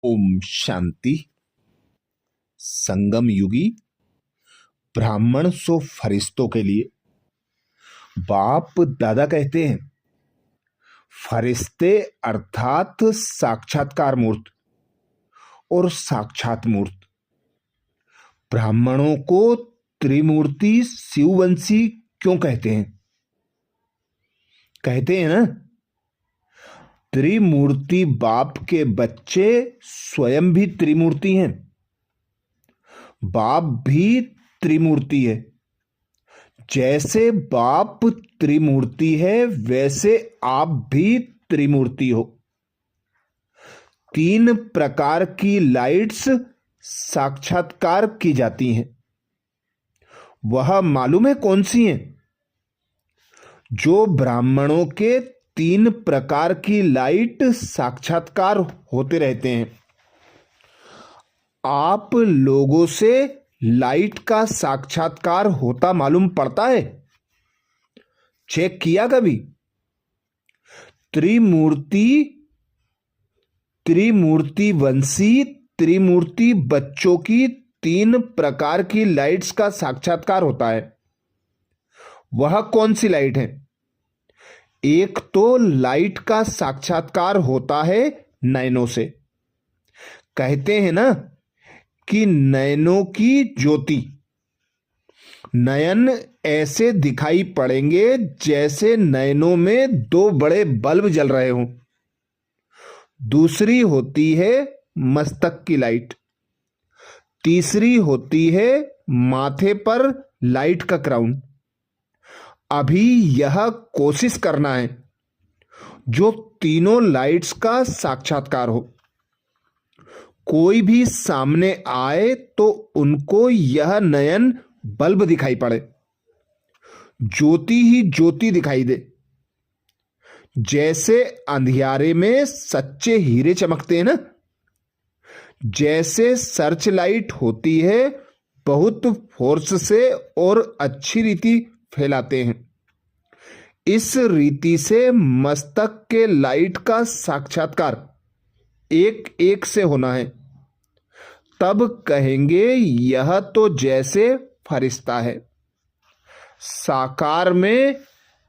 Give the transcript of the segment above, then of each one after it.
ओम शांति। संगम युगी ब्राह्मण सो फरिश्तों के लिए। बाप दादा कहते हैं, फरिश्ते अर्थात साक्षात्कार मूर्त और साक्षात मूर्त। ब्राह्मणों को त्रिमूर्ति शिववंशी क्यों कहते हैं? कहते हैं ना, त्रिमूर्ति बाप के बच्चे स्वयं भी त्रिमूर्ति हैं। बाप भी त्रिमूर्ति है। जैसे बाप त्रिमूर्ति है वैसे आप भी त्रिमूर्ति हो। 3 प्रकार की लाइट्स साक्षात्कार की जाती हैं। वह मालूम है कौन सी हैं? जो ब्राह्मणों के 3 प्रकार की लाइट साक्षात्कार होते रहते हैं। आप लोगों से लाइट का साक्षात्कार होता मालूम पड़ता है? चेक किया कभी? त्रिमूर्तिवंशी त्रिमूर्ति बच्चों की 3 प्रकार की लाइट्स का साक्षात्कार होता है। वह कौन सी लाइट है? एक तो लाइट का साक्षात्कार होता है नयनों से। कहते हैं ना कि नयनों की ज्योति, नयन ऐसे दिखाई पड़ेंगे जैसे नयनों में 2 बड़े बल्ब जल रहे हों। दूसरी होती है मस्तक की लाइट। तीसरी होती है माथे पर लाइट का क्राउन। अभी यह कोशिश करना है जो तीनों लाइट्स का साक्षात्कार हो। कोई भी सामने आए तो उनको यह नयन बल्ब दिखाई पड़े, ज्योति ही ज्योति दिखाई दे। जैसे अंधियारे में सच्चे हीरे चमकते हैं ना, जैसे सर्च लाइट होती है, बहुत फोर्स से और अच्छी रीति फैलाते हैं। इस रीति से मस्तक के लाइट का साक्षात्कार एक एक से होना है। तब कहेंगे यह तो जैसे फरिश्ता है। साकार में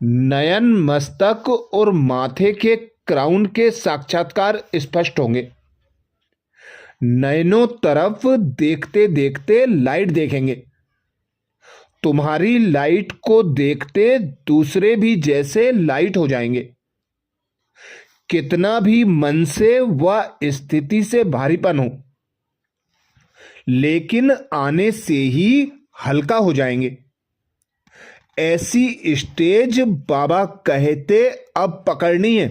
नयन, मस्तक और माथे के क्राउन के साक्षात्कार स्पष्ट होंगे। नयनों तरफ देखते देखते लाइट देखेंगे। तुम्हारी लाइट को देखते दूसरे भी जैसे लाइट हो जाएंगे। कितना भी मन से व स्थिति से भारीपन हो, लेकिन आने से ही हल्का हो जाएंगे। ऐसी स्टेज बाबा कहते अब पकड़नी है,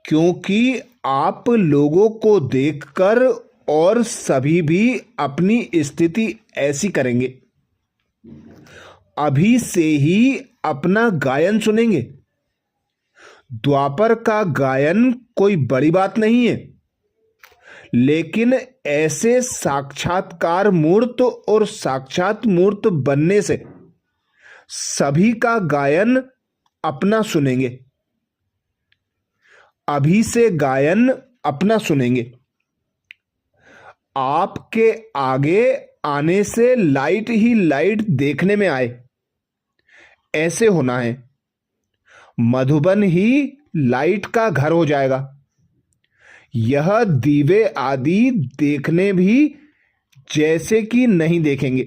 क्योंकि आप लोगों को देखकर और सभी भी अपनी स्थिति ऐसी करेंगे। अभी से ही अपना गायन सुनेंगे। द्वापर का गायन कोई बड़ी बात नहीं है, लेकिन ऐसे साक्षात्कार मूर्त और साक्षात मूर्त बनने से सभी का गायन अपना सुनेंगे। अभी से गायन अपना सुनेंगे। आपके आगे आने से लाइट ही लाइट देखने में आए, ऐसे होना है। मधुबन ही लाइट का घर हो जाएगा। यह दीवे आदि देखने भी जैसे कि नहीं देखेंगे।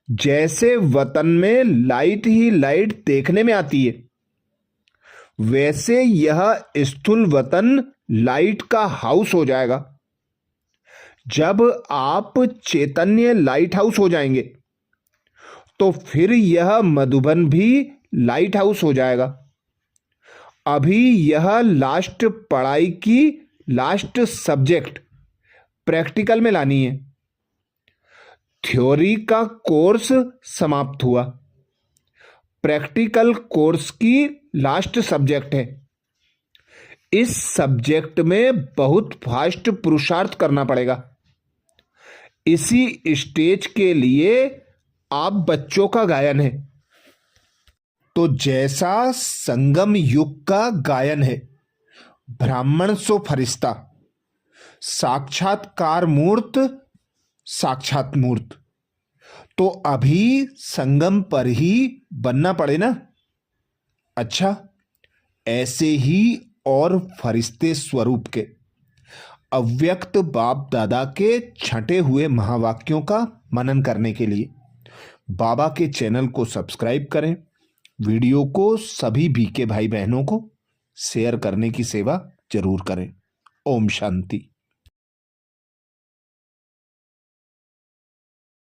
जैसे वतन में लाइट ही लाइट देखने में आती है, वैसे यह स्थूल वतन लाइट का हाउस हो जाएगा। जब आप चैतन्य लाइट हाउस हो जाएंगे तो फिर यह मधुबन भी लाइट हाउस हो जाएगा। अभी यह लास्ट पढ़ाई की लास्ट सब्जेक्ट प्रैक्टिकल में लानी है। थ्योरी का कोर्स समाप्त हुआ, प्रैक्टिकल कोर्स की लास्ट सब्जेक्ट है। इस सब्जेक्ट में बहुत फास्ट पुरुषार्थ करना पड़ेगा। इसी स्टेज के लिए आप बच्चों का गायन है। तो जैसा संगम युग का गायन है, ब्राह्मण सो फरिश्ता, साक्षात्कार मूर्त, साक्षात मूर्त। तो अभी संगम पर ही बनना पड़े ना। अच्छा, ऐसे ही और फरिश्ते स्वरूप के अव्यक्त बाप दादा के छंटे हुए महावाक्यों का मनन करने के लिए बाबा के चैनल को सब्सक्राइब करें। वीडियो को सभी बीके भाई बहनों को शेयर करने की सेवा जरूर करें। ओम शांति।